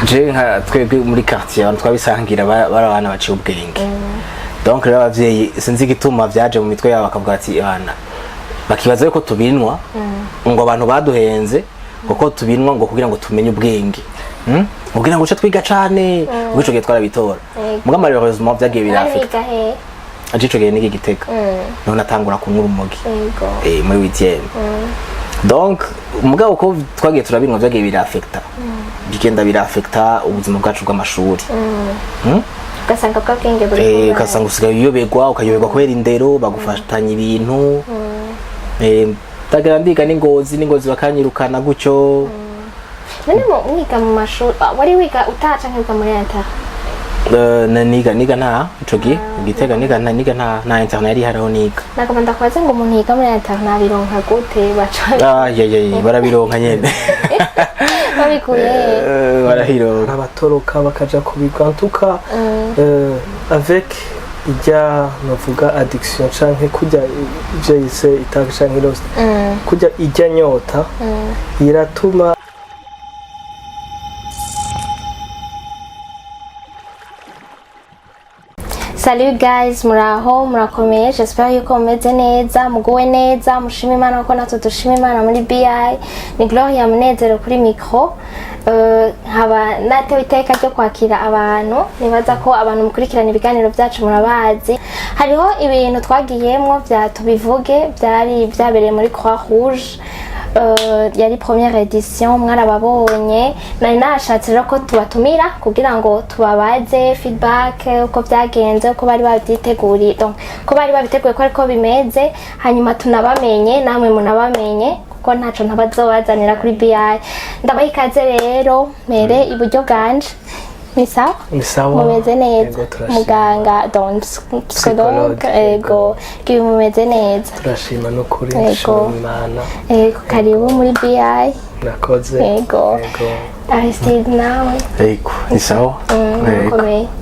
je nka twebwe muri quartier abantu twabisangira barabana baciye ubwenge donc rero abavyeyi sinzi gituma vyaje mu mitwe yabo bakavuga ati bana bakibaza yuko tubinwa ngo abantu baduhenze kuko tubinwa ngo kugira ngo tumenye ubwenge kugira ngo uce twiga cane ubwo gihe twarabitora muga malheureusement vyagiye birafika ajico gihe niki giteka none atangura kunyura umugi muri 8e donc mugabo ko twagiye turabinwa vyagiye birafecta bigenda birafecta ubuzima bwacu bw'amashuri ugasanga bw'ubwenge buri ugasanga usigaye ukayoberwa kubera indero bagufatanya ibintu tagara ndiga n'ingozi bakanyirukana gutyo none mwiga mu mashuri wari wiga utaca nkiga muri inter niga nta icogi Gitega niga nta internet yari haraho niga nakomanda kwaze ngo umuntu yiga muri internet bironka gute baca barabironka nyene babikuye barahironka abatoroka bakaja kubigwa ntuka avec irya novuga addiction canke kujya ivyo yise itaga canke lost kujya irya nyota iratuma. Salut guys, muraho murakomeye, j'espère yuko mumeze neza, muguwe neza, mushima Imana ko natwe dushima Imana muri BI. Ni Gloria Munezero kuri micro. Haba natewe iteka ryo kwakira abantu, nibaza ko abantu mukurikirana ibiganiro byacu murabazi. Hariho ibintu twagiyemwo bya tubivuge byari byabereye muri Croix Rouge. Yari première édition mwarababonye nari nashatse rero ko tubatumira kugira ngo tubabaze feedback uko byagenze uko bari babyiteguriye donc ko bari babiteguye ko ariko bimeze hanyuma tunabamenye namwe munabamenye kuko ntaco ntabazobazanira kuri BI. Ndabaha ikaze rero mere iburyo bwanje. Ni sawa mumeze neza muganga donc psychologue ego kibi mumeze neza turashima no kuri Imana karibu muri BI nakoze ego Aristide nawe ego ni sawa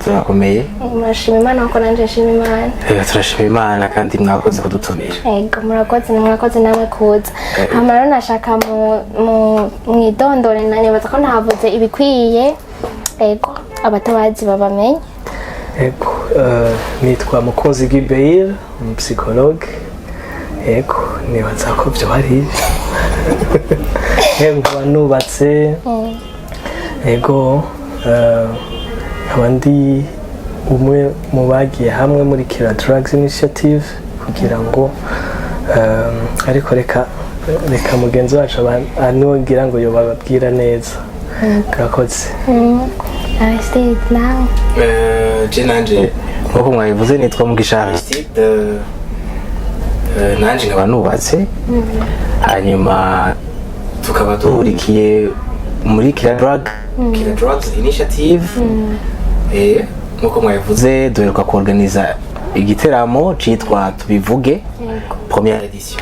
turakomeye murashima Imana ko nanje nshima Imana turashima Imana kandi mwakoze kudutumira ego murakoze namwe kuza hama rero nashaka mu mwidondore nanibaza ko ntavuze ibikwiye ego abatabazi babamenye. Ego nitwa Mukunzi Gibeil, psychologue. Ego nibaza ko byo hari. Ego nubatse. Ego abandi umwe mu bagiye hamwe muri KiraDrugs initiative kugira ngo ariko reka mugenzi wacu anongira ngo yo bababwira neza. Kurakoze. Aristide nawe je nanje nkuko mwabivuze nitwa Mugisha Aristide nanje nkaba nubatse hanyuma tukaba duhurikiye muri KiraDrugs initiative nkuko mwabivuze duheruka kuorganiza igiteramo citwa tubivuge première édition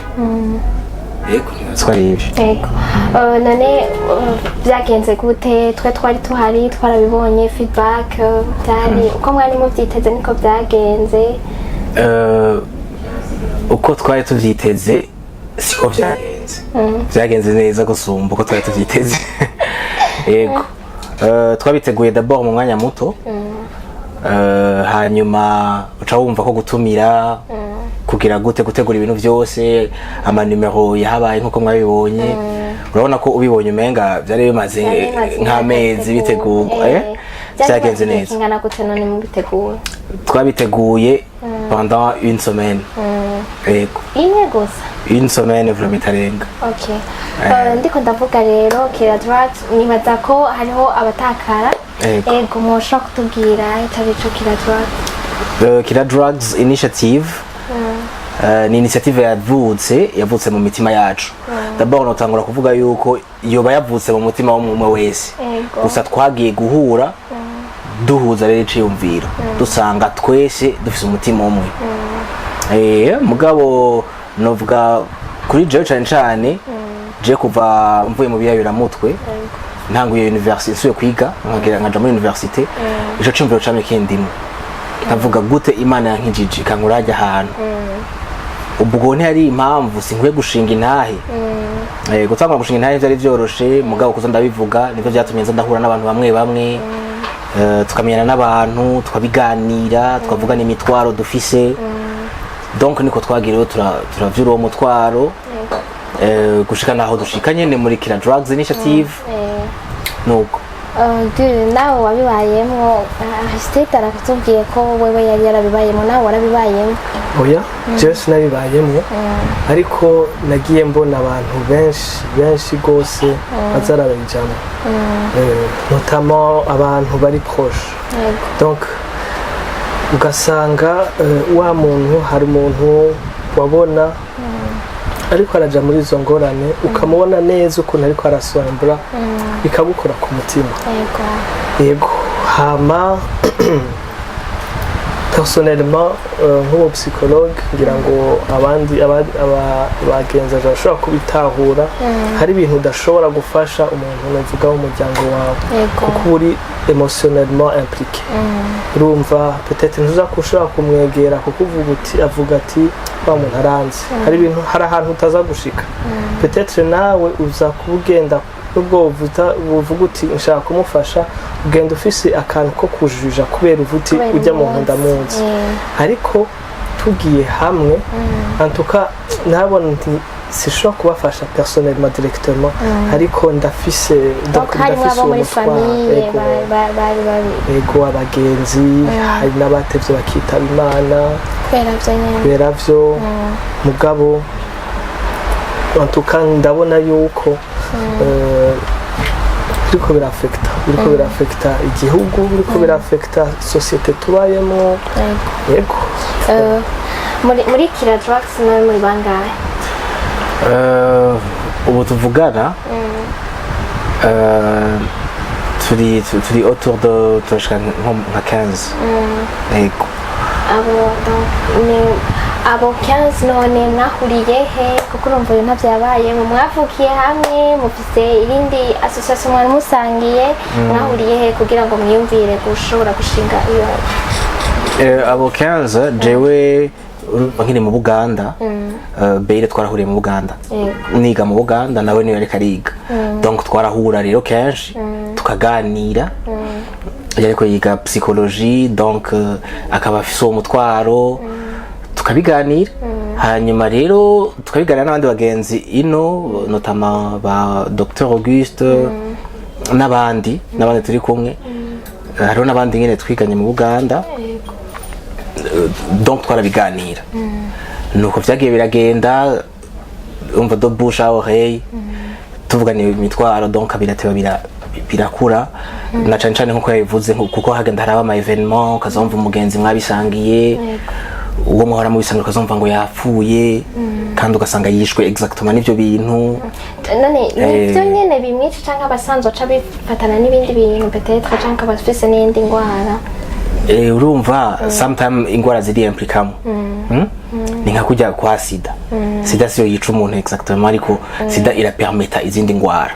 ego none byagenze gute twe twari tuhari twarabibonye feedback byari uko mwari mubyiteze niko byagenze uko twari tuvyiteze siko byagenze neza gusumba uko twari tuvyiteze ego twabiteguye d'abord mu mwanya muto hanyuma uca wumva ko gutumira kugira gute gutegura ibintu byose ama numero yahabaye nkuko mwabibonye urabona ko ubibonye umenga byari bimaze nk'amezi bitegurwa byagenze neza ingana gute none mu bitegura twabiteguye pendant une semaine ego une semaine vraiment itarenga ndiko ndavuga rero KiraDrugs nibaza ko hariho abatakara ego mwoshobora kutubwira icyo KiraDrugs KiraDrugs initiative ni initiative yavutse mu mitima yacu d'abord notangura kuvuga yuko yoba yavutse mu mutima w'umwe wese gusa twagiye guhura duhuza rero iciyumviro dusanga twese dufise umutima umwe mugabo novuga kuri jewe cane je kuva mvuye mu biyayuramutwe ntanguye university nsuye kwiga nkaja muri university ico ciyumviro camye kindimo ndavuga gute Imana yankijije kankuraje ahantu ubwo ntiyari impamvu sinkwiye gushinga intahe gutangura gushinga intare byari byoroshe mugabo kuzo ndabivuga nivyo byatumye nza ndahura n'abantu bamwe tukamenyana n'abantu tukabiganira tukavugana imitwaro dufise donc niko twagiriwe turavyura uwo mutwaro gushika naho dushika nyene muri KiraDrugs initiative nuko nawe wabibayemo Aristide arakutubwiye ko wewe yari yarabibayemo nawe warabibayemo oya just nabibayemo ariko nagiye mbona abantu benshi gose bazarabijamo notamment abantu bari proche donc ugasanga wa muntu hari umuntu wabona ariko araja muri izo ngorane ukamubona neza ukuntu ariko arasombra bikagukora ku mutima yego hama personnellement nk'uwo psychologue ngira ngo abandi abagenza bashobora kubitahura hari ibintu udashobora gufasha umuntu navuga umuryango wawe kuko uri émotionnellement impliqué urumva peut-être ntuza kushaka kumwegera kuko avuga ati wa muntu aranze hari ahantu utaza gushika peut-être nawe uza kubugenda nubwo uvuga uti nshaka kumufasha ugenda ufise akantu ko kujuja kubera uvuti ujya mu nkunda munsi ariko tugiye hamwe en tout cas nabona nti sishobora kubafasha personnellement directement ariko ndafise muri famille ego abagenzi hari n'abatevye bakitaba Imana kubera vyo mugabo en tout cas ndabona yuko biriko birafekta igihugu biriko birafekta societe tubayemo yego muri KiraDrugs nawe muri bangahe ubu tuvugana turi autour de turashika nka 15 yego abo 15 none mwahuriye he kuko urumva ibintu byabaye mwavukiye hamwe mufise irindi association mwari musangiye mwahuriye he kugira ngo mwiyumvire gushobora gushinga iyo abo 15 jewe nkiri mu Buganda Beire twarahuriye mu Buganda niga mu Buganda nawe niwe ariko ariga donc twarahura rero kenshi tukaganira yariko yiga psychologie donc akaba afise uwo mutwaro tukabiganira hanyuma rero tukabiganira n'abandi bagenzi ino notamment ba Dr Auguste n'abandi turi kumwe hariho n'abandi nyene twiganye mu Buganda donc twarabiganira nuko vyagiye biragenda umva do bouche à oreille tuvugana imitwaro donc birateba birakura na cyane cyane nkuko yabivuze kuko hagenda haraba ama événement ukazumva umugenzi mwabisangiye uwo muhora mu bisanzwe ukazumva ngo yapfuye kandi ugasanga yishwe exactement n'ivyo bintu none nivyo nyene bimwica canke abasanzwe aca bifatana n'ibindi bintu peut-être canke abafise n'indi ngwara urumva sometimes ingwara ziri implicamo ni nka kujya kwa sida sida siyo yica umuntu exactement ariko sida irapermeta izindi ngwara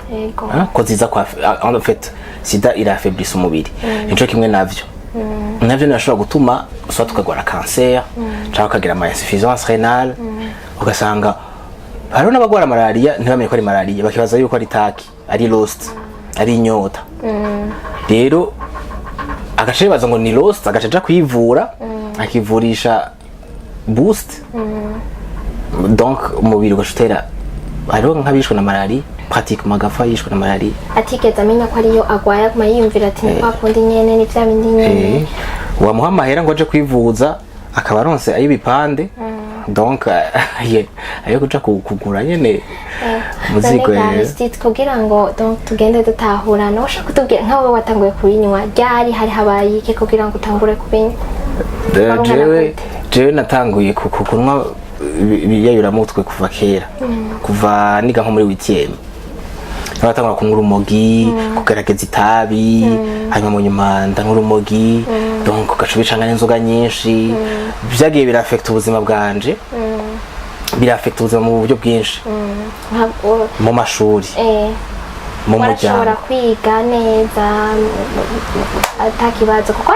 ko ziza kwa en fait sida irafaiblisse umubiri nico kimwe navyo nashobora gutuma soit tukagwara cancer cyangwa ukagira ama insuffisance rénale ugasanga hariho n'abagwara malaria ntibamenye ko ari malaria bakibaza yuko ari taki ari lost ari inyota rero agace baza ngo ni lost agaca kwivura akivurisha boost donc umubiri ugashutera hariho nk'abishwe na malaria pratiquement agafa yishwe na malaria atigeze amenya ko ariyo agwaye kuma yiyumvira ati ni kwa kundi nyene ni vya bindi nyene wamuha amahera ngo aje kwivuza akaba aronse ay'ibipande donc ayo kuja kugura nyene muzigo kugira ngo donc tugende dutahura no ushaka kutubwira nkawe watanguye kubinywa ryari hari habaye iki kugira ngo utangure kubinywa jewe natanguye kunywa biyayuramutwe kuva kera kuva niga nko muri weekend nabatangura kunywa urumogi kugerageza itabi hanyuma mu nyuma ndanywa urumogi donc ugaca ubicanga n'inzoga nyinshi vyagiye birafekta ubuzima bwanje birafekta ubuzima mu buryo bwinshi mu mashuri mu warashobora muryango kwiga neza atakibazo kuko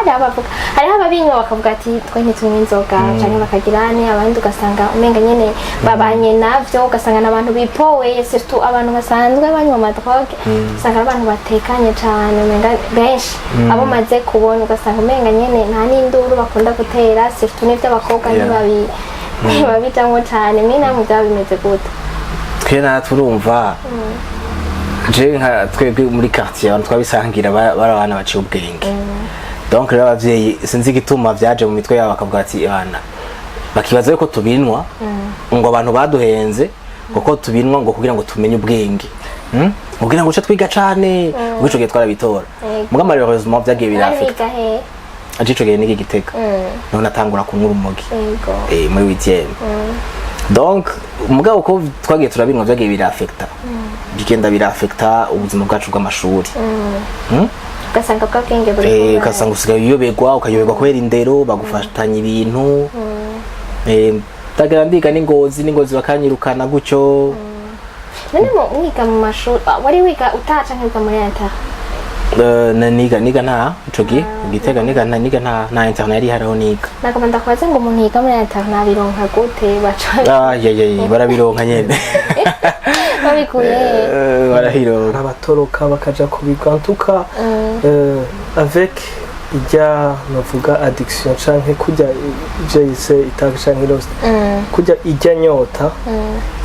hariho ababinywa bakavuga ati twe ntitunywa inzoga cyangwa bakagira abandi ugasanga umenga nyene babanye navyo ugasanga n'abantu bipowe surtout abantu basanzwe banywa amadroge usanga abantu batekanye cyane umenga benshi abo maze kubona ugasanga umenga nyene nta n'induru bakunda gutera surtout n'ivyo abakobwa ntibabijamwo cyane mwe namwe byaba bimeze gute twe turumva je nka twebwe muri quartier abantu twabisangira barabana baciye ubwenge donc rero abavyeyi sinzi igituma vyaje mu mitwe yabo bakavuga ati bana bakibaza yuko tubinwa ngo abantu baduhenze kuko tubinwa ngo kugira ngo tumenye ubwenge kugira ngo uce twiga cane ubwo gihe twarabitora muga malheureusement vyagiye birafika ajico gihe niki Gitega none atangura kunywa urumogi muri 8e donc mugabo ko twagiye turabinwa vyagiye birafekta bigenda birafekta ubuzima bwacu bw'amashuri ugasanga bw'abwenge buri ugasanga usigaye uyoberwa ukayoberwa kubera indero bagufatanya ibintu ndagera ndiga n'ingozi bakanyirukana gutyo none mwiga mu mashuri wari wiga utaca nkiga muri leta niga nta icogi Gitega niga nta internet yari hariho niga nakaba ndakubaza ngo umuntu yiga muri internet bironka gute baca barabironka nyene babikuye barahironka abatoroka bakaja kubigwa ntuka avec irya navuga addiction canke kujya jayise itaga canke lost kujya irya nyota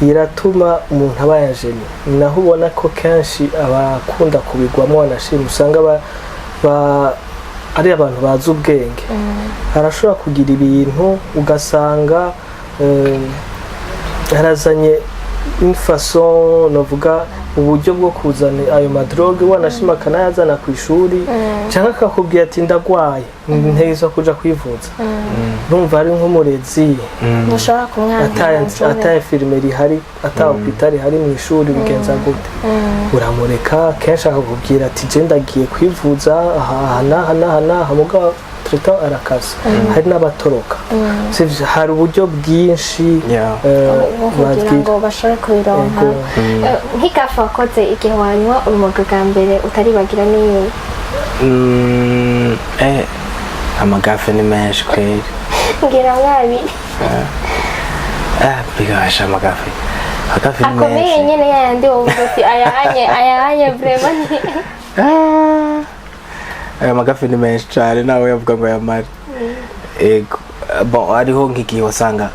iratuma umuntu aba yajeni naho ubona ko kenshi abakunda kubigwamo banashima usanga ari abantu bazi ubwenge arashobora kugira ibintu ugasanga harazanye une façon navuga uburyo bwo kuzana ayo madroge wanashima kanayazana ku ishuri cyangwa akakubwira ati ndagwaye nteza kuja kwivuza numva ari nk'umurezi mushobora kumwana ata infirmerie hari ata hôpital hari mu ishuri bigenza gute uramureka kenshi akakubwira ati je ndagiye kwivuza hana muga treta arakasa hari n'abatoroka hari uburyo bwinshi kugira ngo bashobore kubironka nk'ikafa wakoze igihe wanywa urumogi bwa mbere utaribagira n'iyi amagafe ni menshi kweli ngira mwabiri bigasha amagafe ni menshi akomeye nyene yandi wovuga ati ayahanye vraiment aya magafi ni menshi cyane nawe yavuga ngo yamare ego bon ariho nk'igihe wasanga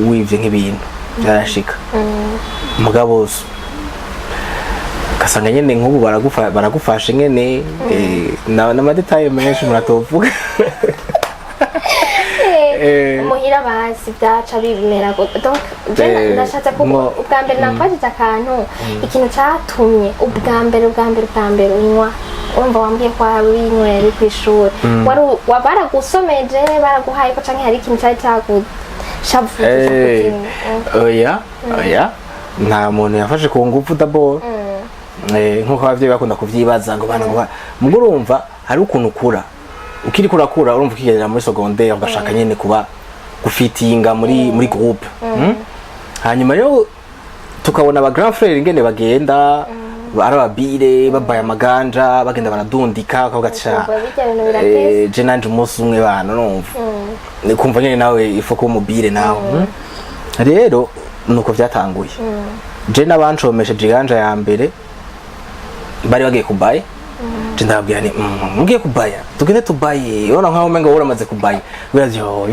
wivye nk'ibintu byarashika mugabo kasanga nyene nk'ubu baragufasha nyene n'amadetaye menshi muratovuga muhira basi byaca bimera donc ndashatse kuko ubwa mbere nakwajije akantu ikintu cyatumye ubwa mbere unywa urumva wambwiye ko winywera ku ishuri baragusomeje baraguhaye ko canke hari ikintu cyari cyagushavuje oya nta muntu yafashe ku ngufu d'abord nk'uko abavyeyi bakunda kuvyibaza ngo bana mugo urumva hari ukuntu ukura ukiri kurakura urumva ukigerera muri secondaire ugashaka nyene kuba gufitinga muri groupe hanyuma rero tukabona aba grand frère ingene bagenda arababire babaye amaganja bagenda baradundika bakavuga ati je nanje umunsi umwe bana numva kumva nyene nawe ifo ko umubire nawe rero nuko vyatanguye je nabancomesheje iganja ya mbere bari bagiye kubaye je ndababwira ni mugiye kubaya tugende tubaye urabona nkaho umenga uramaze kubaya birazyo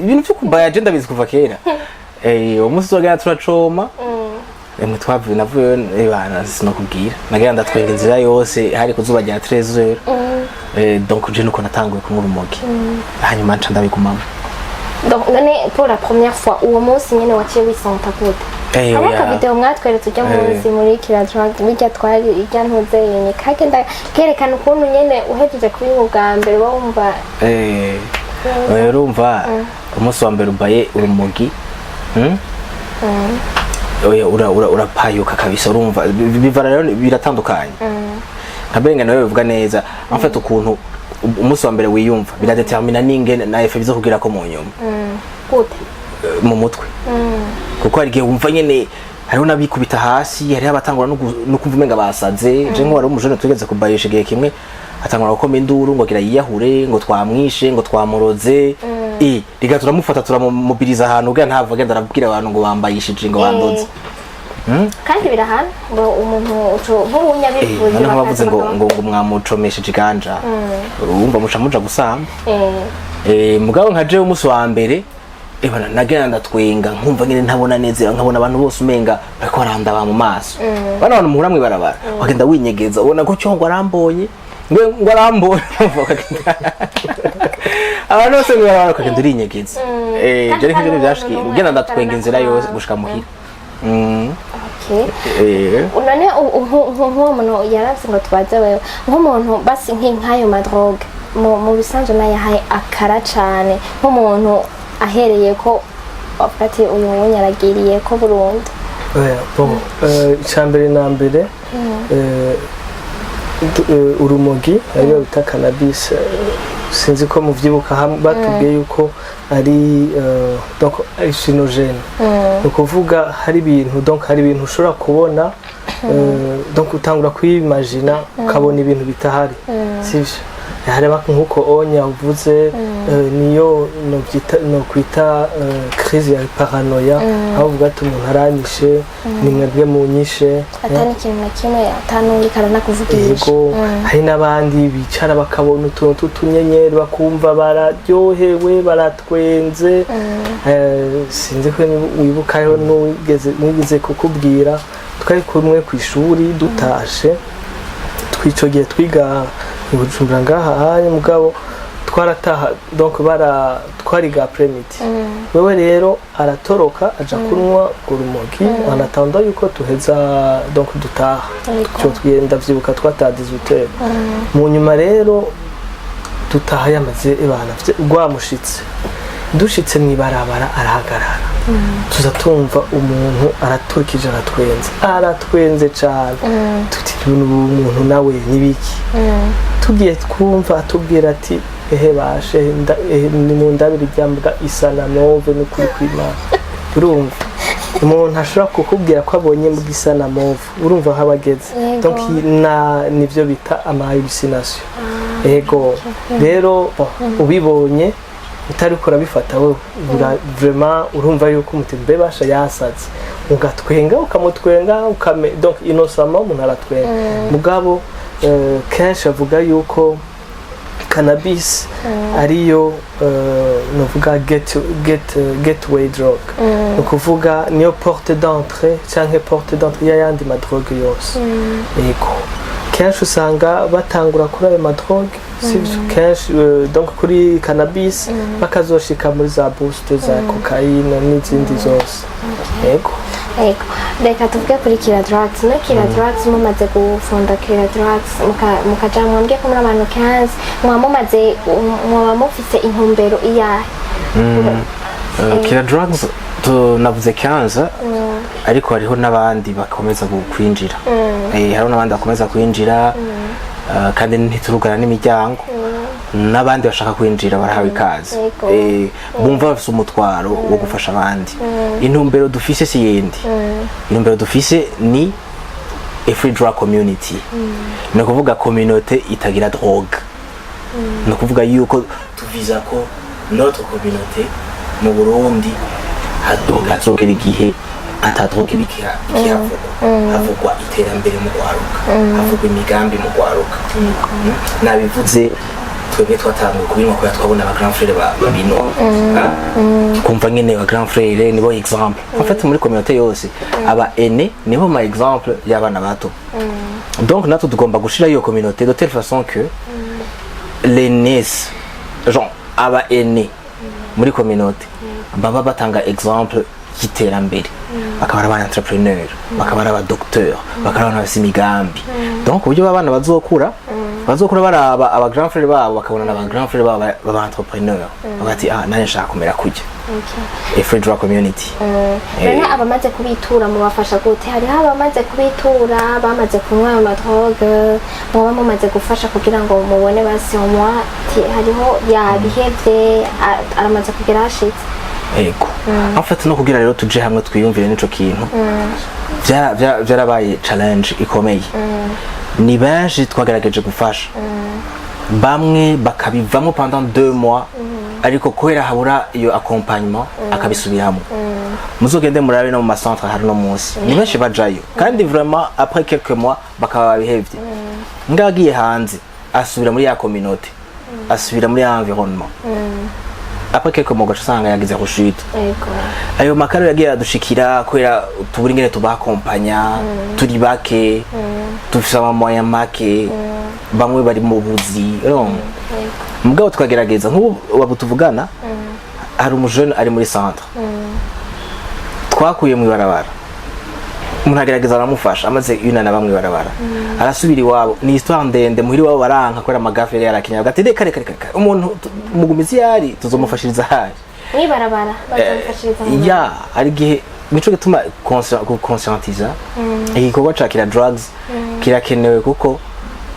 ibintu byo kubaya je ndabizi kuva kera umunsi wagana turacoma emwe twavuye navuye bana sinokubwira nagenda ndatwenga inzira yose hari kuzuba rya 13h donc je nuko natanguye kunywa urumogi hanyuma nca ndabigumamo donc none pour la première fois uwo munsi nyene waciye wisanta gute hari akavideo mwatweretse ujya munsi muri KiraDrugs bijya twari irya ntuzeye kagenda kerekana ukuntu nyene uhejeje kubinywa ubwa mbere wumva urumva umunsi wa mbere ubaye urumogi urapayuka kabisa urumva bivara rero biratandukanye nkabenga nawe bivuga neza amfata ukuntu umunsi wa mbere wiyumva biradetermina n'ingene na effet bizo kugira ko mu nyuma gute mu mutwe kuko hari gihe wumva nyene hariho n'abikubita hasi hariho abatangura no kumva umenga basaze je nk'uwari umujene tugeze kubayisha igihe kimwe atangura gukoma induru ngo gira yiyahure ngo twamwishe ngo twamuroze riga turamufata turamobiliza ahantu ugira ntava agenda arabwira abantu ngo bambayishije ngo bandoze kandi birahana ngo umuntu nk'ubunya bivuze naho bavuze ngo mwamucomesheje iganja urumva muca gusamba mugabo nka je umunsi wa mbere ebana nagenda ndatwenga nkumva nyine ntabona neza nkabona abantu bose umenga bariko barandaba mu maso bana abantu muhuramwe barabara wagenda winyegeza ubona ko cyo ngo arambonye ngo arambonye abantu bose ngo barabara kagenda urinyegeza je reka je byashiki ugenda ndatwenga inzira yose gushika muhira none nk'uwo muntu yaravye ngo twaze wewe nk'umuntu basi nk'ayo madrogue mu bisanzwe nayahaye akara cane nk'umuntu ahereye ko afati uyu mwanya aragiriye ko burundu icambere na mbere urumogi ariyo bita cannabis sinzi ko muvyibuka batubwiye yuko ari donc hallucinogène no kuvuga hari ibintu ushobora kubona donc utangura kwimagina ukabona ibintu bitahari sivyo hareba nkuko onya uvuze niyo no kwita crise ya paranoia aho uvuga ati umuntu aranyishe ni mwebwe munyishe atani kintu na kimwe atanungikana nakuvugisha hari nabandi bicara bakabona utuntu tunyenyeri bakumva bararyohewe baratwenze sinzi ko wibuka rero nigeze kukubwira twari kumwe ku ishuri dutashe twicogeye twiga Bujumbura ngaha mugabo twarataha donc twariga après-midi wewe rero aratoroka aja kunwa urumogi anatanda yuko tuheza donc dutaha cyo twenda vyibuka twataha 18h mu nyuma rero dutaha yamaze ebana rwamushitse dushitse mwibarabara arahagarara tuza tumva umuntu araturikije aratwenze cyane tuti umuntu nawe nibiki tugiye twumva atubwira ati ehe bashe ni Ndabira irya mbwa isa na mauve no kuri kwimana urumva umuntu ashobora kukubwira ko abonye mbwa isa na mauve urumva habageze donc nivyo bita hallucination ego rero ubibonye utari kurabifata we vraiment urumva yuko umutima bebasha yasaze ugatwenga ukamutwenga donc innocemment umuntu aratwenga mugabo kenshi avuga yuko cannabis ariyo novuga gateway drug ukuvuga niyo porte d'entrée canke porte d'entrée y'ayandi madrogue yose yego kenshi usanga batangura kuri ayo madrogue sivyo kenshi donc kuri cannabis bakazoshika muri za boost za cocaine n'izindi zose yego reka tuvuge kuri KiraDrugs no KiraDrugs mumaze gufunda KiraDrugs mukaja mwambye ko muri abantu 15 mwaba mufise intumbero iyahe KiraDrugs tunavuze 15 ariko hariho n'abandi bakomeza kwinjira hariho n'abandi bakomeza kwinjira kandi ntiturugana n'imiryango n'abandi bashaka kwinjira barahawe ikaze bumva bafise umutwaro wo gufasha abandi intumbero dufise si yindi intumbero dufise ni a free drug community no kuvuga communauté itagira drogue no kuvuga yuko tuviza ko notre communauté mu Burundi hazogera igihe atadroge bikira havugwa iterambere mu kwaruka havugwa imigambi mu kwaruka nabivuze twebwe twatanguye kubinwa ko twabona aba grand frère babino kumva nyene aba grand frère nibo exemple en fait muri communauté yose aba aîné nibo ma exemple y'abana bato donc natwe tugomba gushira iyo communauté de telle façon que l'aînés genre aba aîné muri communauté baba batanga exemple y'iterambere bakaba ari entrepreneur bakaba ari docteur bakaba ari abasimigambi donc uburyo abana bazokura baraba aba grand frère babo bakabona aba grand frère babo baba entrepreneur bagati nane nshaka kumera kujya a free drug community rena abamaze kubitura mu bafasha gute hari abamaze kubitura bamaze kunywa amadrogue muba mumaze gufasha kugira ngo mubone basi umwa hariho yabihevye aramaze kugira ashitse ego en fait no kugira rero tuje hamwe twiyumvire nico kintu byarabaye challenge ikomeye ni benshi twagerageje gufasha bamwe bakabivamo pendant 2 mois ariko kohera habura iyo accompagnement akabisubiramo muzogende murabe no mu macentre hari no munsi ni benshi bajayo kandi vraiment après quelques mois bakaba bihevye ngagiye hanze asubira muri ya communauté asubira muri ya environnement après quelques mois gacusanga yagize rushite ayo makaro yagiye adushikira kwera tuburi ngene tubakompanya turi bake tufisa moyen make bamwe bari mu buzi mugabo twagerageza nk'ubu babutuvugana hari umujene ari muri centre twakuye mu ibarabara umuntu agerageza aramufasha amaze yunana bamwe barabara arasubira iwabo ni histoire ndende muhiri wabo baranka kwera magafe yari arakinya gati reka umuntu mugumizi yari tuzomufashiriza hari ni barabara bazamufashiriza ya ari gihe mico gituma conscientiza igikorwa ca KiraDrugs kirakenewe kuko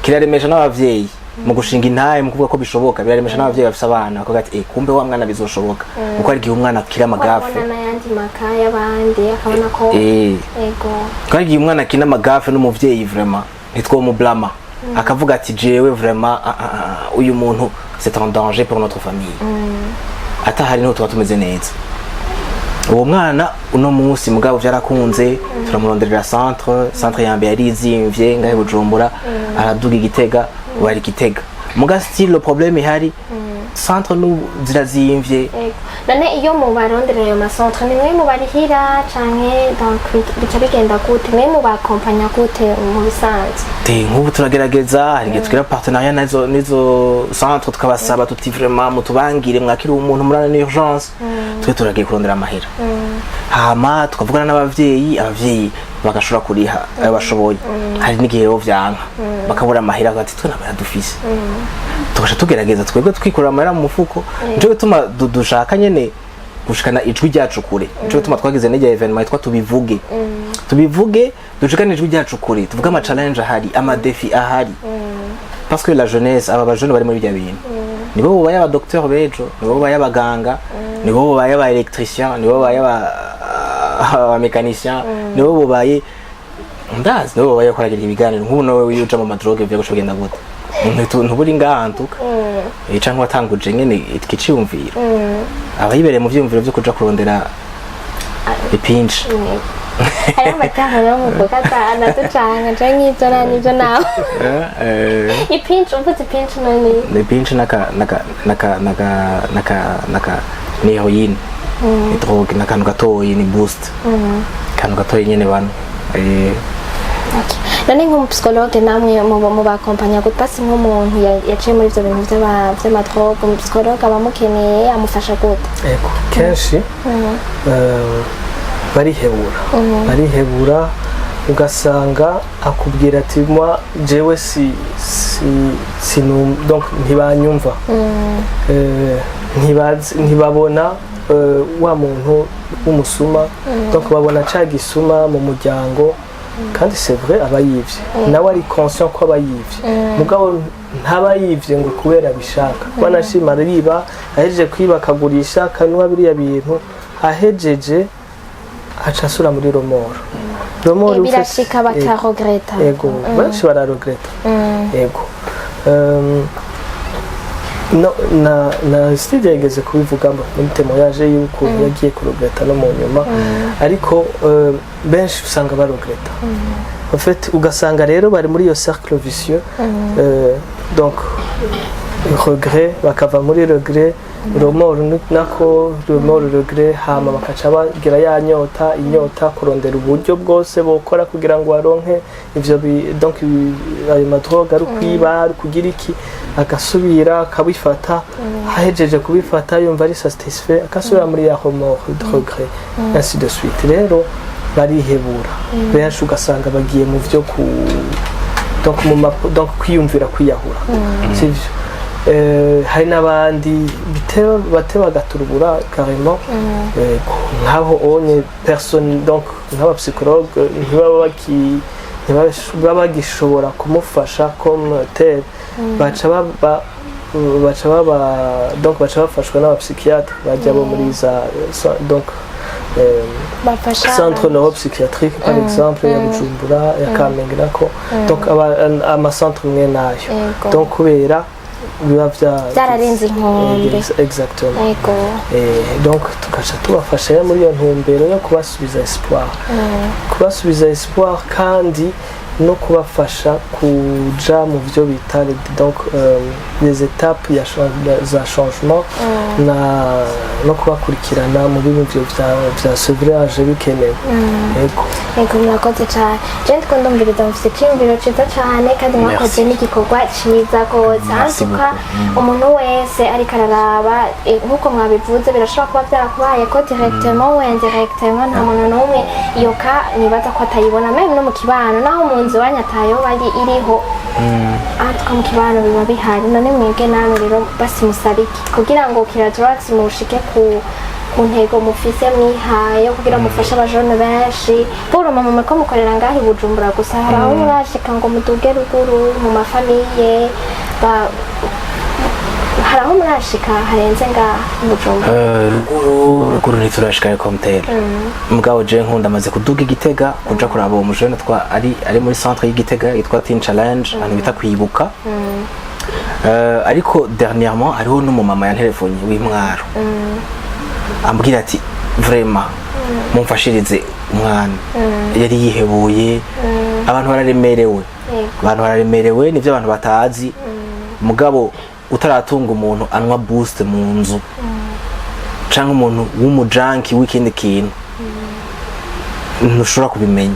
kiraremesha n'abavyeyi mu gushinga intaye mu kuvuga ko bishoboka biraremesha n'abavyeyi bafise abana ko gati kumbe wa mwana bizoshoboka kuko ari gihe umwana akira magafe n'ayandi makaya abandi akabona ko ego kandi gihe umwana akina magafe n'umuvyeyi vraiment nitwo mu blama akavuga ati jewe vraiment uyu muntu c'est un danger pour notre famille atahari no tubatumeze neza uwo mwana uno munsi mugabo byarakunze turamuronderera centre yambere arizimvye ngahe Bujumbura araduga Igitega bari Gitega muga still le problème ihari centre nu zirazimvye none iyo mu baronderera ayo macentre ni mwe mu barihira canke donc bica bigenda gute mwe mu bakompanya gute mu bisanzwe nk'ubu turagerageza hari gihe tugira partenariat nizo centre tukabasaba tuti vraiment mutubangire mwakira umuntu murana ni urgence twe turagiye kurondera amahera hama tukavugana n'abavyeyi bagashora kuriha abashoboye hari n'igihe rero vyanka bakabura amahera ati twe nabara dufise tugasha tugerageza twebwe twikorera amahera mu mufuko nico gituma dushaka nyene gushikana ijwi ryacu kure nico gituma twagize n'ijya evenement yitwa tubivuge dushikana ijwi ryacu kure tuvuga ama challenge ahari ama défi ahari parce que la jeunesse aba bajene bari muri bya bintu nibo bo baya ba docteur bejo nibo bo baya baganga nibo bo baya ba électricien nibo bo baya ba mécanicien nibo bo baye ndazi nibo baya koragira ibiganiro nk'ubu nawe uyuja mu madrogue byo gushogenda gute ntuburi ngahantuka canke watanguje nyene ikiciyumviro abayibereye mu vyumviro byo kuja kurondera ipinji ayo matahano mu kukata anatucanga canke ivyo n'ivyo nawe ipinji uvuze ipinji none ni pinji naka ni heroine ni drogue nakantu gatoyi ni boost kantu gatoyi nyene bano none nk'umupsikologe namwe mu bakompanya gute pasi nk'umuntu yaciye muri ivyo bintu vy'amadrogue umupsikologe abamukeneye amufasha gute ego kenshi barihebura ugasanga akubwira ati mwa jewe donc ntibanyumva ntibabona wa muntu w'umusuma donc babona ca gisuma mu muryango kandi c'est vrai abayivye nawe ari conscient ko abayivye mugabo ntabayivye ngo kubera bishaka banashima riba ahejeje kwiba akagurisha kanwa biriya bintu ahejeje acasura muri romoro birashika bakaregreta ego benshi bararegreta ego na studio yageze kubivuga muri témoignage yuko yagiye kuregreta no mu nyuma ariko benshi usanga baregreta en fait ugasanga rero bari muri iyo cercle vicieux donc regret bakava muri regret romoro nako romoro regret hama bakaca bagira ya inyota kurondera uburyo bwose bokora kugira ngo baronke ivyo donc ayo madrogue ari kwiba ari kugira iki agasubira akabifata ahejeje kubifata yumva ari satisfait akasubira muri ya romoro regret ainsi de suite rero barihebura benshi ugasanga bagiye mu vyo donc kwiyumvira kwiyahura sivyo hari n'abandi bate bagaturubura carrément nk'aho onye personne donc nk'abapsychologue ntibaba bagishobora kumufasha comme tel baca baca bafashwa n'abapsychiatre bajya bo muri za donc centre neuropsychiatrique par exemple ya Bujumbura ya Kamenge nako donc amacentre mwe nayo donc kubera biba byararenze inkombe exactement donc tukaca tubafasha muri iyo ntumbero yo kubasubiza espoir kandi no kubafasha kuja mu byo bita donc les étapes za changement no kubakurikirana mu bintu bya sevrage bikenewe yego murakoze cyane je ndikundumviriza mufite icyumviro ciza cyane kandi mwakoze n'igikorwa ciza rwose antuka umuntu wese ariko araraba nk'uko mwabivuze birashobora kuba byarakubaye ko directement ou indirectement nta muntu n'umwe iyo ka nibaza ko atayibona meme no mu kibano naho mu nzu wanyatayo bari iriho antuka mu kibano biba bihari none mwebwe namwe rero basimusabiki kugira ngo KiraDrugs mushike ku ntego mufise mwihaye kugira mufashe abajone benshi buru mama ko mukorera ngahi Bujumbura gusa hari aho mwashika ngo muduge ruguru mu mafamiye hari aho mwashika harenze ngaha Bujumbura ruguru ntiturashika komtera mugabo je nkunda amaze kuduga Igitega kuja kuraba uwo mujene ari muri centre y'Igitega yitwa Teen Challenge abantu bita kwibuka ariko dernièrement hariho n'umumama yantelefone w'Imwaro ambwira ati vraiment mumfashirize umwana yari yihebuye abantu bararemerewe nivyo abantu batazi mugabo utaratunga umuntu anwa boost mu nzu canke umuntu w'umujanki w'ikindi kintu ntushobora kubimenya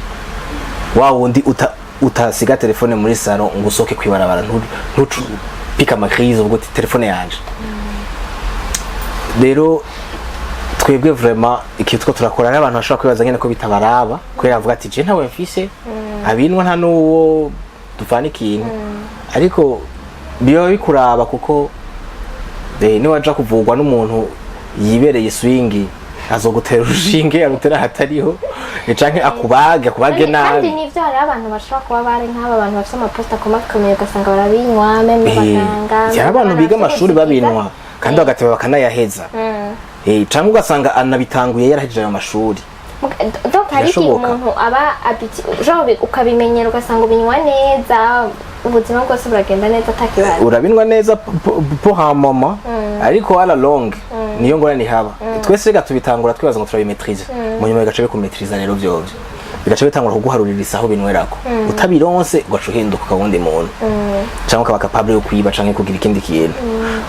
wa wundi utasiga telefone muri salon ngo usoke kwibarabara ntucupika amakrize ubwo telefone yanje rero twebwe vraiment ikitwa turakora n'abantu bashobora kwibaza nyene ko bitabaraba kwera avuga ati je ntawe mfise abinwa nta nuwo duvana ikintu ariko biyo bikuraba kuko ni waja kuvugwa n'umuntu yibereye swingi azogutera urushinge arutera hatariho canke akubage nabi kandi nivyo hari abantu bashobora kuba bari nk'aba bantu bafite amaposta akomeye ugasanga barabinywa meme baganga ya abantu biga amashuri babinwa kandi bagateba bakanayaheza canke ugasanga anabitanguye yarahejeje ayo mashuri donc hari umuntu aba genre ukabimenyera ugasanga ubinywa neza ubuzima bwose buragenda neza atakibazo urabinwa neza po ha mama ariko ala long niyo ngorane haba twese rega tubitangura twibaza ngo turabimetrize mu nyuma bigaca bikumetriza rero byovyo bigaca bitangura kuguharurira aho binwerako utabironse ugaca uhinduka ukawundi muntu cyangwa ukaba capable yo kwiba canke kugira ikindi kintu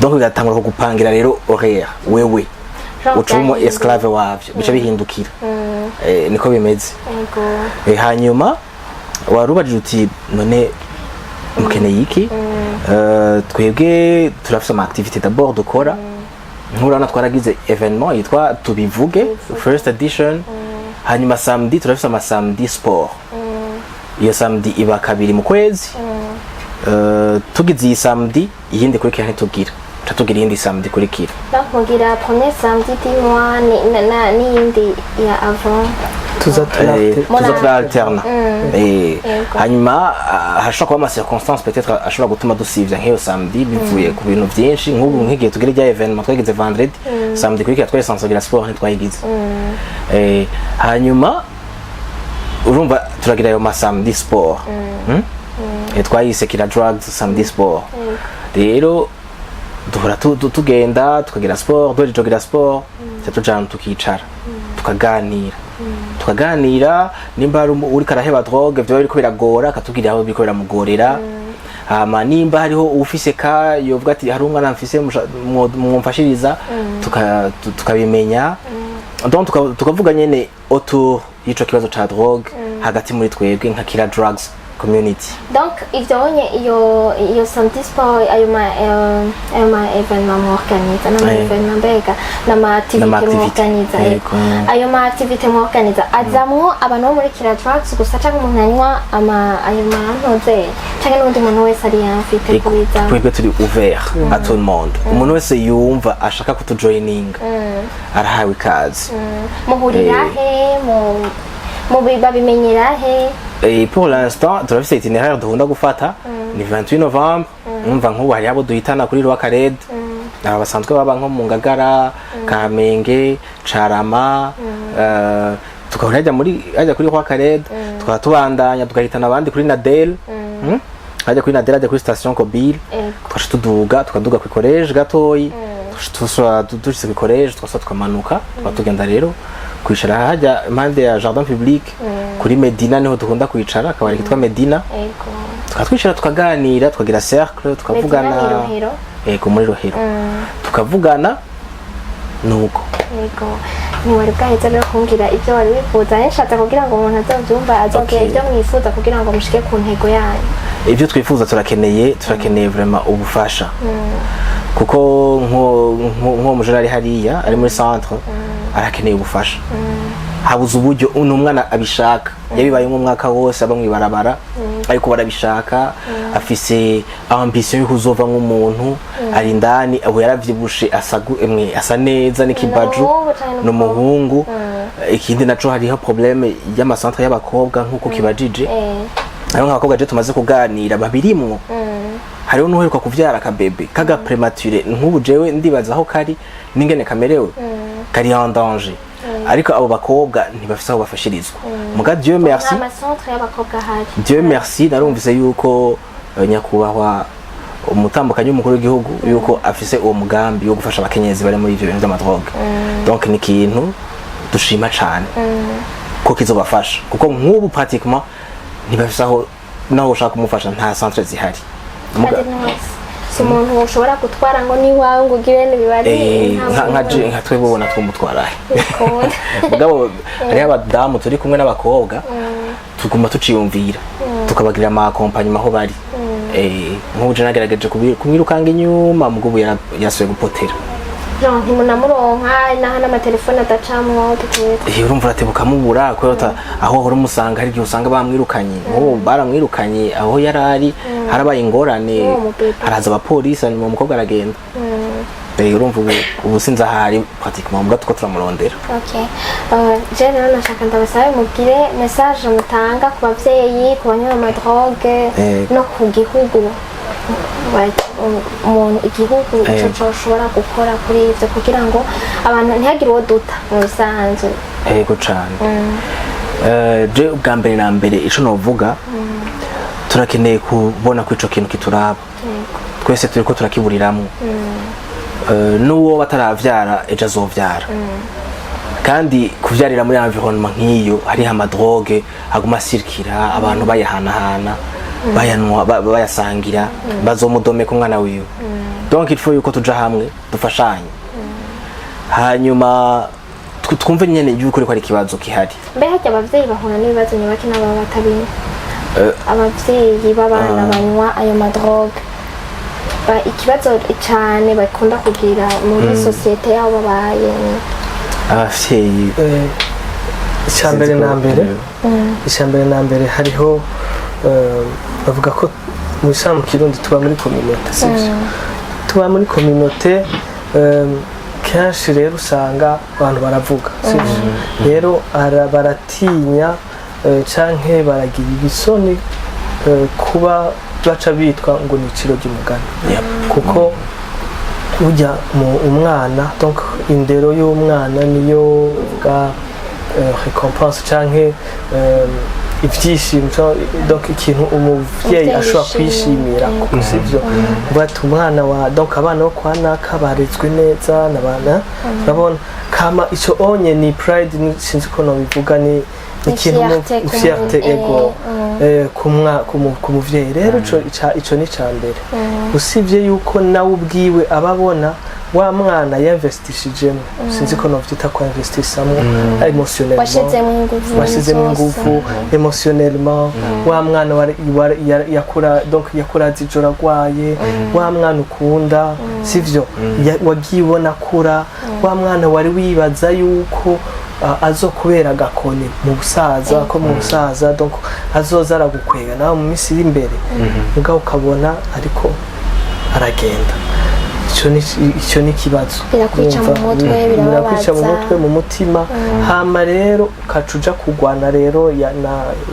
donc bigatangura kugupangira rero horaire wewe ucumo esclave wavyo bica bihindukira niko bimeze hanyuma warubajije uti none mukeneye iki twebwe turafise ama activité d'abord dukora nkurana twaragize événement yitwa tubivuge first edition hanyuma samedi turafise ama samedi sport iyo samedi iba kabiri mu kwezi tugize iyi samedi iyindi kurikira ntitugira tugira iyindi samedi kurikira bakugira premier samedi du mois n'iyindi ya avant tuza turalterna hanyuma hashobora kuba ama circonstances peut-être ashobora gutuma dusivya nk'iyo samedi bivuye ku bintu byinshi nk'ubu nk'igihe tugira rya événement twagize vendredi samedi kurikira twari sansogira sport ntitwayigize hanyuma urumva turagira ayo ma samedi sport twayise KiraDrugs samedi sport rero duhora tugenda tukagira sport tugira sport tujana tukicara tukaganira nimba uri karaheba drogue byo biriko biragora akatubwira aho biriko biramugorera hama nimba hariho ufise ka yovuga ati hari umwana mfise mwumfashiriza tukabimenya donc tukavuga nyene autour y'ico kibazo ca drogue hagati muri twebwe nka KiraDrugs community. Donc iyo samedi sport ayo ma événement m'organiza na événement mbega na ma activité m'organiza ayo ma activité m'organiza azamwo abantu muri KiraDrugs gusa cyangwa umuntu anywa ayo ma ntoze cyangwa n'undi muntu wese ari yafite kubiza twebwe turi ouvert à tout le monde umuntu wese yumva ashaka kutujoininga arahawe ikaze muhurira he mu babimenyera he pour l'instant turafise itinéraire duhunda gufata ni 28 Novembre umva nk'ubu hari abo duhitana kuri rwa Karede aba basanzwe baba nko mu Ngagara Kamenge Carama tukahora ajya kuri rwa Karede tukaba tubandanya tugahitana abandi kuri Nadel ajya kuri Nadel ajya kuri station Kobile twaje tukaduga ku college gatoyi dushitse ku college tukamanuka tugenda rero kwicara hajya impande ya jardin public kuri Medina niho dukunda kwicara akabari kitwa Medina tukatwicara tukaganira tukagira cercle tukavugana muri Rohero tukavugana nuko ntiwari bwaheze rero kumbwira ibyo wari wifuza nishatse kugira ngo umuntu azabyumva azabwira ibyo mwifuza kugira ngo mushike ku ntego yanyu ibyo twifuza turakeneye vraiment ubufasha kuko nko mujana hariya ari muri centre arakeneye ubufasha habuze uburyo umwana abishaka yabibaye nk'umwaka wose aba mwibarabara ariko barabishaka afise ambition yo kuzova nk'umuntu ari indani abo yaravyibushe asa neza n'ikibaju n'umuhungu ikindi naco hariho probleme y'amasantre y'abakobwa nk'uko kibajije ariho nk'abakobwa je tumaze kuganira babirimwo hariho n'uheruka kuvyara akabebe kaga premature nk'ubu jewe ndibaza aho kari n'ingene kamerewe kari en danger ariko abo bakobwa ntibafise aho bafashirizwa muga Dieu merci Dieu merci narumvise yuko nyakubahwa umutambukanyi w'umukuru w'igihugu yuko afise uwo mugambi wo gufasha abakenyezi bari muri ivyo bintu by'amadrogue donc ni ikintu dushima cane ko kizobafasha kuko nk'ubu pratiquement ntibafise aho naho ushaka kumufasha nta centre zihari umuntu ushobora gutwara ngo ni wawe ngo ugire n'ibibari nka twebwe ubona twumutwarahe mugabo hariho abadamu turi kumwe n'abakobwa tuguma tuciyumvira tukabagirira ama accompagnement aho bari nk'ubu je nagerageje kumwirukanga inyuma mugabo yasuye gupotera ntimunamuronka naho n'amatelefone adacamwo urumva uratebuka mubura kubera aho hora umusanga hari igihe usanga bamwirukanye nk'ubu baramwirukanye aho yarari harabaye ingorane haraza abapolisi hanyuma umukobwa aragenda urumva ubu sinzi ahari pratiquement mbwa tuko turamurondera je rero nashaka ndabasabe mubwire message mutanga ku bavyeyi ku banywa amadrogue no ku gihugu igihugu icyo cyoshobora gukora kuri ibyo kugira ngo abantu ntihagire uwo duta mu bisanzwe yego cyane je ubwa mbere na mbere ico novuga turakeneye kubona ko ico kintu kituraba twese turiko turakiburiramwo n'uwo bataravyara ejo azovyara kandi kuvyarira muri environnement nk'iyo hariho amadrogue aguma sirikira abantu bayahanahana bayanwa bayasangira bazomudomeka umwana wiwe donc il faut yuko tuja hamwe dufashanye hanyuma twumve nyene yuko ari ikibazo kihari mbe hajya abavyeyi bahura n'ibibazo nyabaki n'ababa batabinywa abavyeyi b'abana banywa ayo madrogue ikibazo cyane bakunda kugira muri societe yabo babaye abavyeyi icyambere na mbere hariho bavuga ko mu Kirundi tuba muri communauté tuba muri communauté kenshi rero usanga abantu baravuga rero baratinya canke baragira ibisoni kuba baca bitwa ngo ni iciro ry'umugani kuko burya umwana donc indero y'umwana niyo bwa récompense canke ibyishimo donc ikintu umuvyeyi ashobora kwishimira kuko sivyo bati umwana wa donc abana bo kwa naka barezwe neza n'abana urabona kama ico onye ni pride sinzi ko no bivuga ni ikintu fierté ego ku muvyeyi rero ico ni cambere usivye yuko nawe ubwiwe ababona wa mwana yinvestishijemo sinzi ko novyita ko investisamo emotionnellement washizemo ingufu emotionnellement wa mwana yakura zijora gwaye wa mwana ukunda sivyo wagibona kura wa mwana wari wibaza yuko azokubera agakoni mu busaza ko mu busaza donc azoza aragukwega nawe mu minsi iri imbere mugabo ukabona ariko aragenda icyo ni ikibazo birakwica mu mutwe birakwica mu birababaza mutwe mu mutima hama rero ukaca uja kurwana rero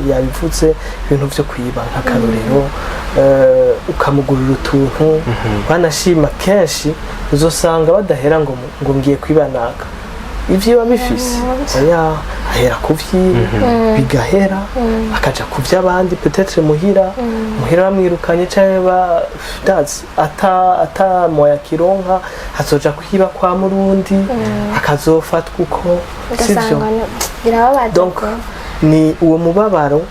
yabivuze ibintu vyo kwiba nk'akarorero ukamugurira utuntu banashima kenshi uzosanga badahera ngo ngiye kwibanaka ivyo biba bifise oya ahera kuvyiba bigahera akaja kuvy'abandi peut-être muhira bamwirukanye canke ata moya kironka hazoja kwiba kwa murundi akazofatwa uko sivyo birababaza ni uwo mubabaro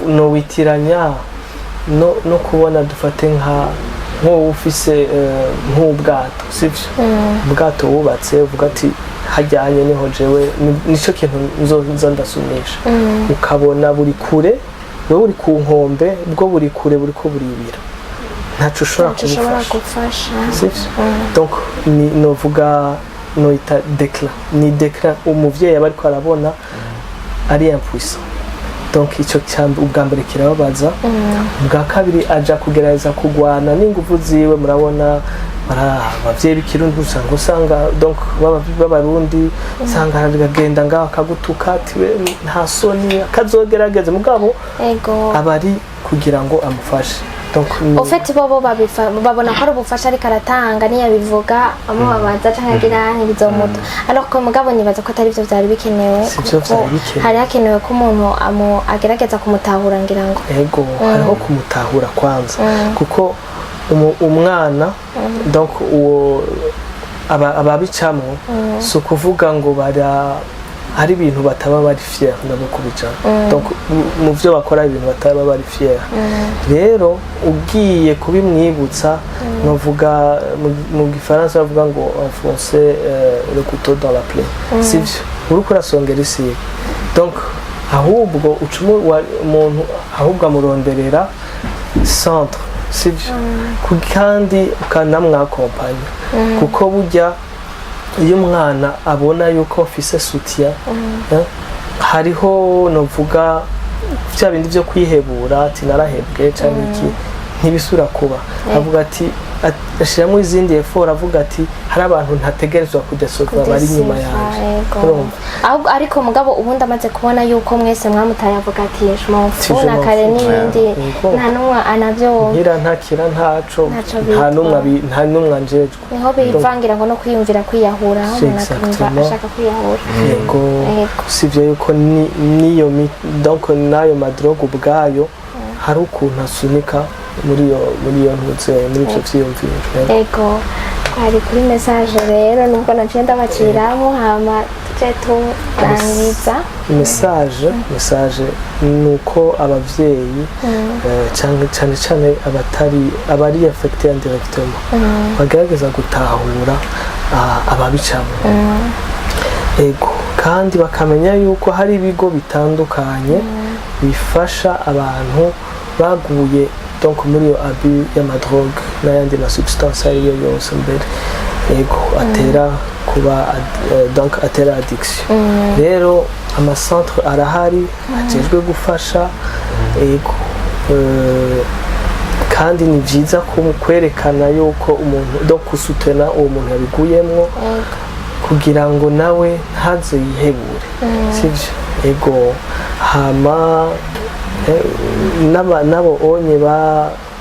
no witiranya no kubona dufate nk'uwo ufise nk'ubwato sivyo ubwato wubatse uvuga ati hajyanye niho jewe nico kintu nzoza ndasumisha ukabona buri kure wewe uri ku nkombe bwo buri kure buriko buribira ntaco ushobora gufasha sivyo donc novuga noita déclin umuvyeyi aba ariko arabona ari impuissant donc icyo cyambu ubwa mbere kirababaza ubwa kabiri aja kugerageza kugwana n'ingufu ziwe murabona abavyeyi b'ikirundi usanga donc b'abarundi usanga aragenda ngaho akagutuka ati nta soni akazogerageza mugabo abari kugira ngo amufashe ufite bo babona ko ari ubufasha ariko aratanga niyabivuga amubabaza cyangwa agira ntibizomuta ariko mugabo nibaza ko atari byo byari bikenewe hari hakenewe ko umuntu agerageza kumutahura ngira ngo yego hariho kumutahura kwanza kuko umwana donc uwo ababicamo si ukuvuga ngo hari ibintu bataba bari fier nabo kubijana donc mu byo bakora ibintu bataba bari fier rero ugiye kubimwibutsa novuga mu gifaransa bavuga ngo enfoncer le couteau dans la plaie sivyo uriko urasongera isi donc ahubwo umuntu ahubwo amuronderera centre sivyo kandi ukanamwakompanya kuko burya iyo umwana abona yuko ufise soutien hariho novuga bya bindi byo kwihebura ati narahebwe cyangwa iki ntibisura kuba avuga ati ashiramo izindi effort avuga ati hari abantu ntategerezwa kudesova bari nyuma yanjye ariko mugabo ubundi amaze kubona yuko mwese mwamutaye avuga ati shmofuna kare n'ibindi nta numwe anavyo ntakira ntaco nta numwe anjejwe niho bivangira ngo no kwiyumvira kwiyahura umuntu akumva ashaka kwiyahura yego sivyo yuko niyo donc nayo madrogue ubwayo hari ukuntu asunika muri iyo ntutse muri icyo vyiyumviro ego twari kuri message rero nubwo naciye ndabaciramo hama tuje turangiza message nuko abavyeyi cyane abari affecté indirectement bagerageza gutahura ababicamo ego kandi bakamenya yuko hari ibigo bitandukanye bifasha abantu baguye donc muri yo abus y'amadrogue n'ayandi ma substance ariyo yose mbere yego atera kuba donc atera addiction rero amacentre arahari ajejwe gufasha yego kandi ni byiza kwerekana yuko umuntu donc kusutena uwo muntu yabiguyemwo kugira ngo nawe ntaze yihebure sivyo yego hama nabo onye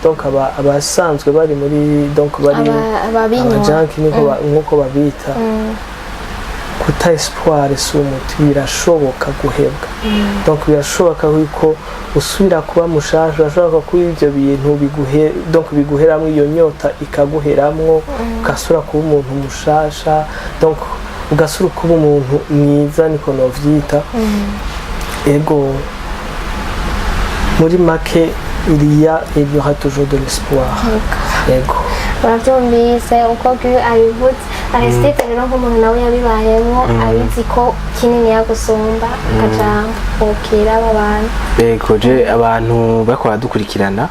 donc abasanzwe bari muri donc bari abajanki nkuko babita kuta espoir sumuti birashoboka guhebwa donc birashoboka yuko usubira kuba mushasha urashoboka ko ibyo bintu biguheramwo iyo nyota ikaguheramwo ugasura kuba umuntu mushasha donc ugasura kuba umuntu mwiza niko novyita ego muri make il y aura toujours de l'espoir yego baravyumvise uko abivuze Aristide rero nk'umuntu nawe yabibayemo abizi ko kinini yagusumba akaja ukira abantu yego je abantu bakora dukurikirana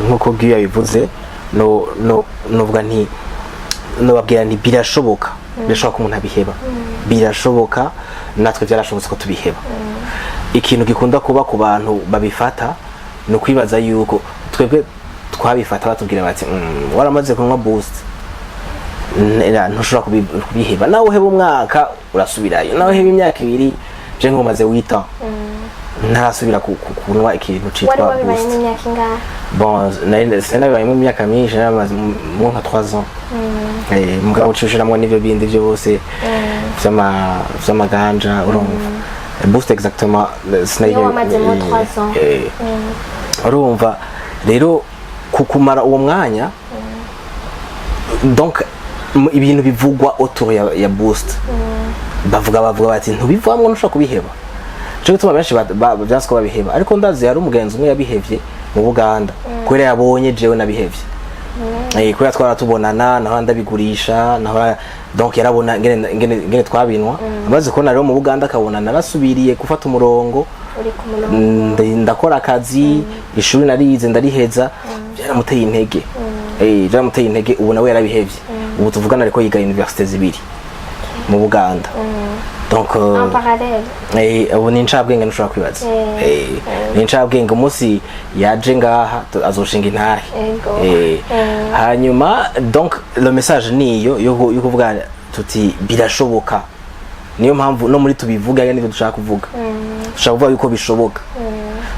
nkuko Guy yabivuze novuga nti nobabwira nti birashoboka ko umuntu abiheba birashoboka natwe byarashobotse ko tubiheba ikintu gikunda kuba ku bantu babifata no kwibaza yuko twebwe twabifata batubwira bati waramaze kunywa boost ntushobora kubiheba nawe uheba umwaka urasubirayo nawe uheba imyaka 2 je ngomaze wita ntarasubira kunywa ikintu citwa boost. Wari wabibaye imyaka ingahe? Bon nabibaye mu myaka myinshi namaze mu nka 3 ans. Mugabo ucishiramwo n'ivyo bindi byose vy'amaganja urumva boost exactement sinayo wamaze mu 3 ans. Urumva rero kukumara uwo mwanya donc ibintu bivugwa autour ya boost bavuga bati ntubivamwe nushaka kubiheba cyo gutuma benshi byanse ko babiheba ariko ndazi hari umugenzi umwe yabihevye mu Buganda kwera yabonye jewe nabihevye kwera twaratubonana naho ndabigurisha naho donc yarabona ngene twabinwa amaze ko rero mu Buganda akabona narasubiriye gufata umurongo ndakora akazi ishuri narize ndariheza byaramuteye intege byaramuteye intege ubu nawe yarabihevye ubu tuvugana ariko yiga université zibiri mu Buganda donc en parallèle ubu ni ncabwenge ntushobora kwibaza ni ncabwenge umunsi yaje ngaha azoshinga intahe hanyuma donc le message niyo yo kuvuga tuti birashoboka niyo mpamvu no muri tubivuga n'ibyo dushaka kuvuga dushaka kuvuga yuko bishoboka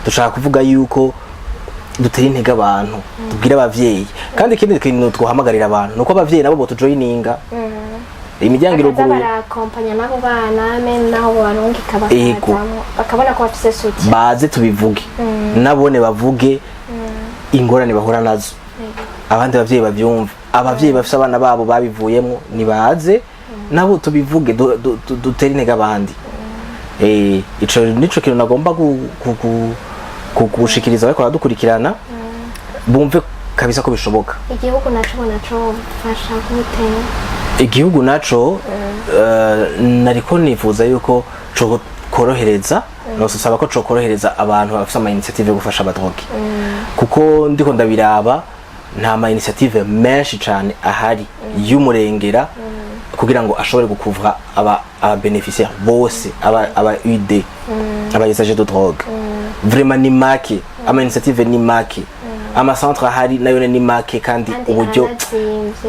dushaka kuvuga yuko duteye intege abantu tubwira abavyeyi kandi ikindi kintu twahamagarira abantu nuko abavyeyi nabo botujoyininga imiryango iruguruye barakompanya nabo bana men naho barungika bakabona ko bafise suti baze tubivuge nabone bavuge ingorane bahura nazo abandi bavyeyi bavyumva abavyeyi bafise abana babo babivuyemo nibaze nabo tubivuge dutera intege abandi ico nico kintu nagomba kugushikiriza bariko baradukurikirana bumve kabisa ko bishoboka. Igihugu naco fasha gute? Igihugu naco nariko nifuza yuko co korohereza no saba ko co korohereza abantu bafite ama initiative yo gufasha abadroge kuko ndiko ndabiraba nta ma initiative menshi cyane ahari y'umurengera kugira ngo ashobore gukuvra aba beneficiaires bose aba UD aba usagers de drogue vraiment ni make ama initiative ni make ama centre ahari nayo ni make kandi uburyo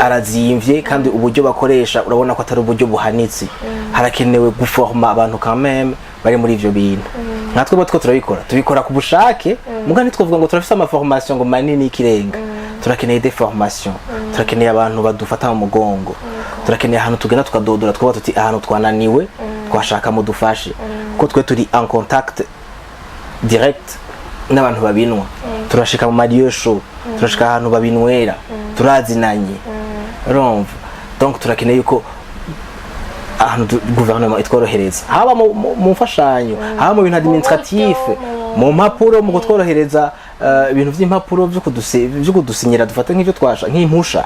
arazimvye kandi uburyo bakoresha urabona ko atari uburyo buhanitse harakenewe guforma abantu quand même bari muri ivyo bintu natwe bo tubikora ku bushake mugani twovuga ngo turafise ama formation ngo manini ikirenga turakeneye des formations turakeneye abantu badufata mu mugongo turakeneye ahantu tugenda tukadodora twaba tuti ahantu twananiwe twashaka mu dufashe kuko twe turi en contact direct n'abantu babinwa turashika mu radio show turashika ahantu babinwera turazinanye urumva donc turakeneye yuko ahantu gouvernement itworohereza haba mu mfashanyo haba mu bintu administratif mu mpapuro mu gutworohereza ibintu by'impapuro byo kudusinyira dufata nk'ivyo twasha nk'impusha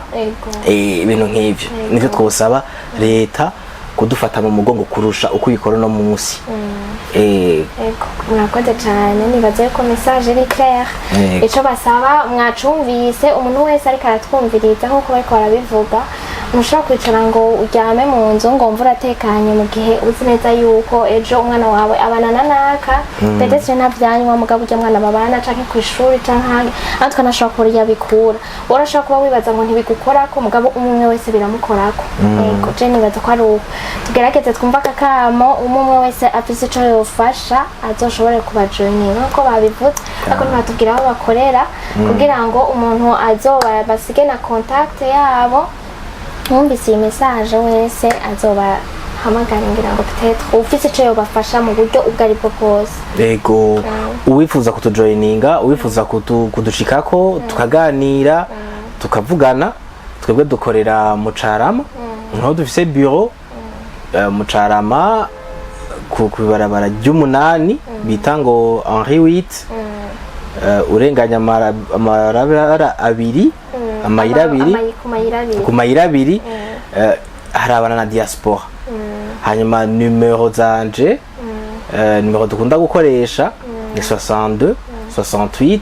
ibintu nk'ivyo nivyo twosaba leta kudufata mu mugongo kurusha uko ikora no munsi murakoze cyane nibaze ko message iri clair ico basaba mwacumvise umuntu wese ariko aratwumviriza nkuko bariko barabivuga mushobora kwicara ngo uryame mu nzu ngo mvura atekanye mu gihe uzi neza yuko ejo umwana wawe abanana naka peut-être ntavyanywa mugabo ujya mwana babana canke ku ishuri canke ahandi kanashobora kuba yabikura urashobora kuba wibaza ngo ntibigukorako mugabo umwe wese biramukorako yego je nibaza ko ari uko tugerageze twumva akakamo umwe wese afise ico yofasha azoshobore kubajoininga nkuko babivuze ariko ntibatubwira aho bakorera kugira ngo umuntu azoba basige na contact yabo mwumvise iyi message wese azoba hamagara ngira ngo peut-être ufise ico yobafasha mu buryo ubwo ari bwo bwose. Yego uwifuza kutujoininga uwifuza kudushikako tukaganira tukavugana twebwe dukorera mu Carama nko dufise bureau mu Carama ku barabara ry'umunani bita ngo Henri 8 urenganya amarabara abiri amayira abiri ku mayira abiri harabana na diaspora hanyuma numero zanje numero dukunda gukoresha ni 62 68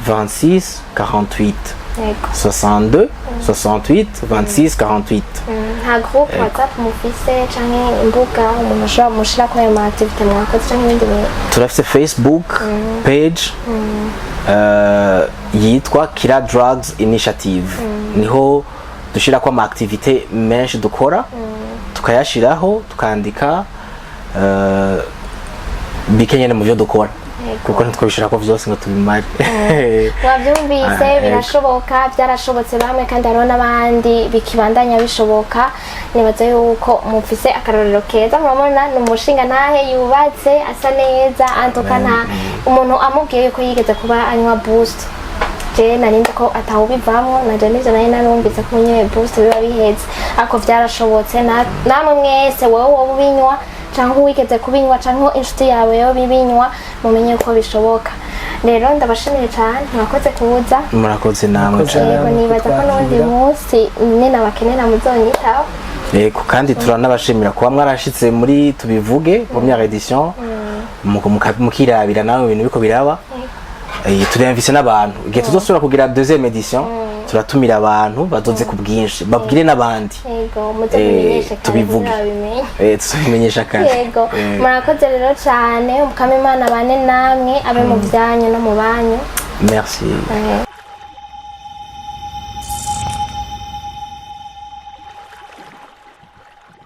26 48 62 68 26 48 nta groupe WhatsApp mufise canke imbuga umuntu ashobora mushira ko ayo activité mwakoze canke ibindi bintu turafise Facebook page yitwa KiraDrugs initiative niho dushira kwa activité menshi dukora tukayashiraho tukandika bikenyene mu byo dukora kuko ntitwabishira ko vyose ngo tubimare wavyumvise birashoboka byarashobotse bamwe kandi hariho n'abandi bikibandanya bishoboka nibaza yuko mufise akarorero keza murabona ni umushinga ntahe yubatse asa neza antuka nta umuntu amubwiye yuko yigeze kuba anywa boost je narindi ko atawubivamwo naje nivyo nari narumvise ko nyine boost biba biheze ako vyarashobotse namwe mwese wowe wowe ubinywa cyangwa wigeze kubinywa cyangwa inshuti yawe yo bibinywa mumenye uko bishoboka rero ndabashimiye cyane mwakoze kuza murakoze namwe yego nibaza ko n'undi munsi nyine abakenera muzonyitaho yego kandi turanabashimira kuba mwarashitse muri tubivuge première edition mukirabira nawe ibintu biko biraba turinvise n'abantu igihe tuzosubira kugira deuxième edition turatumira abantu bazoze ku bwinshi babwire n'abandi yego muzomenyesha tubivuge tuzomenyesha kandi yego murakoze rero cyane Umukama Imana bane namwe abe mu byanyu no mu banyu merci